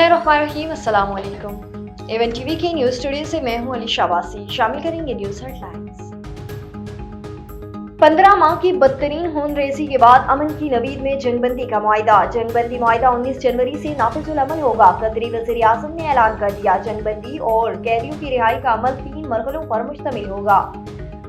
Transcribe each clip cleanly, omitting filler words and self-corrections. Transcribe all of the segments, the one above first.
बिस्मिल्लाहिर्रहमानिर्रहीम, अस्सलाम वालेकुम। एवन टीवी के न्यूज़ स्टूडियो से मैं हूं अली शाबासी। शामिल करेंगे न्यूज़ हेडलाइंस। 15 माह की बदतरीन खून रेजी के बाद अमन की नवीद में जंगबंदी का मुआहिदा। जंगबंदी मुआहिदा 19 जनवरी से नाफिजुल अमल होगा। कतरी वज़ीर आज़म ने ऐलान कर दिया, जंगबंदी और कैदियों की रिहाई का अमल 3 मरहलों पर मुश्तमिल होगा।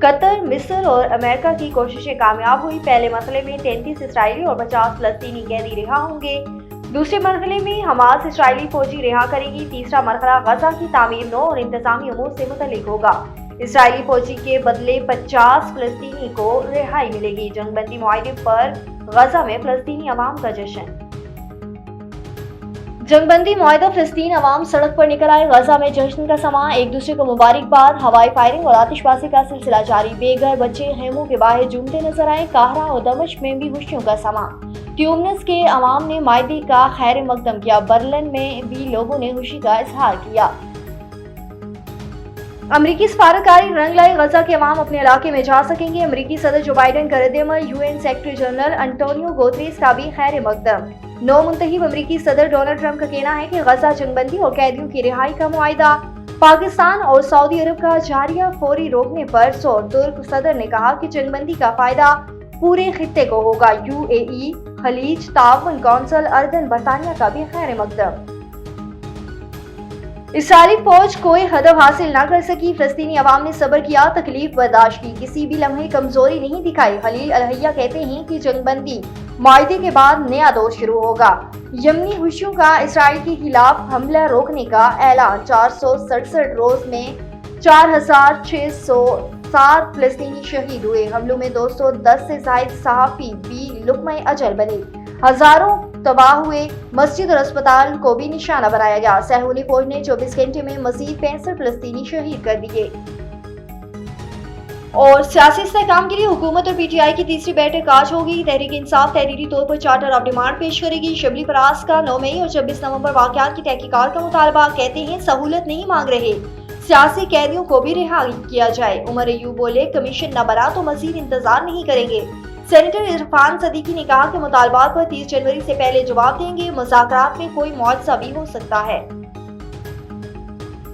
कतर, मिस्र और अमेरिका की कोशिशें कामयाब हुई। पहले मरहले में 33 इसराइली और 50 फलस्तीनी कैदी रिहा होंगे। दूसरे मरहले में हमास इसराइली फौजी रिहा करेगी। तीसरा मरहला गजा की तामीर नो और इंतजामी अमूर से मुतल्लिक होगा। इसराइली फौजी के बदले 50 फलस्तीनी को रिहाई मिलेगी। जंगबंदी मुआहिदे पर गजा में फलस्तीनी अवाम का जश्न। जंगबंदी मुआहिदा, फलस्तीन अवाम सड़क पर निकल आए। गजा में जश्न का समा, एक दूसरे को मुबारकबाद, हवाई फायरिंग और आतिशबाजी का सिलसिला जारी। बेघर बच्चे खेमों के बाहर झूमते नजर आए। काहरा और दमिश्क में भी खुशियों का समा। ट्यूनिस के अवाम ने मुआहिदे का खैर मकदम किया। बर्लिन में भी लोगों ने खुशी का इजहार किया। अमरीकी सफारतकारी रंग लाए, गजा के अवाम अपने इलाके में जा सकेंगे। अमरीकी सदर जो बाइडन का रद्द-ए-अमल, UN secretary general Antonio Guterres का भी खैर मकदम। नौ मुंतखब अमरीकी सदर डोनाल्ड ट्रंप का कहना है कि गजा जंगबंदी और कैदियों की रिहाई का मुआहिदा पाकिस्तान और सऊदी अरब का जारिया फौरी रोकने पर जोर। तुर्क सदर ने कहा कि जंगबंदी का फायदा पूरे खित्ते को होगा। यूएई, खलीज ताउन कौंसिल, अर्दन, बरतानिया का भी खैर मकदम। इसराइली फौज कोई हदफ हासिल न कर सकी। फलस्तीनी अवाम ने सब्र किया, तकलीफ बर्दाश्त की, किसी भी लम्हे कमजोरी नहीं दिखाई। खलील अलहैया कहते हैं कि जंगबंदी मुआहिदे के बाद नया दौर शुरू होगा। यमनी हुशियों का इसराइल के खिलाफ हमला रोकने का ऐलान। 467 रोज में 4607 फलस्तीनी शहीद हुए। हमलों में 210 से ज्यादा सहाफी भी लुक्मे अजल बने। हजारों तबाह हुए। मस्जिद और अस्पताल को भी निशाना बनाया गया। सहूनी फौज ने 24 घंटे में मजीद 65 फलस्तीनी शहीद कर दिए। और सियासी इस्तेहकाम के लिए हुकूमत और पीटीआई की तीसरी बैठक आज होगी। तहरीक इंसाफ तहरीरी तौर पर चार्टर ऑफ डिमांड पेश करेगी। शबली फराज का 9 मई और 26 नवंबर वाकयात की तहकीकात का मुतालबा। कहते हैं सहूलत नहीं मांग रहे, सियासी कैदियों को भी रिहा किया जाए। उमर अयूब बोले, कमीशन न बना तो मजीद इंतजार नहीं करेंगे। सेनेटर इरफान सदीकी ने कहा कि मुतालबात पर 30 जनवरी से पहले जवाब देंगे। मुज़ाकरात में कोई मुआवजा भी हो सकता है।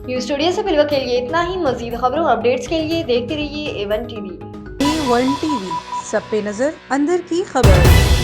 न्यूज़ स्टूडियो से फिलहाल के लिए इतना ही। मजीद खबरों और अपडेट्स के लिए देखते रहिए A1 टीवी। A1 टीवी, सब पे नजर, अंदर की खबर।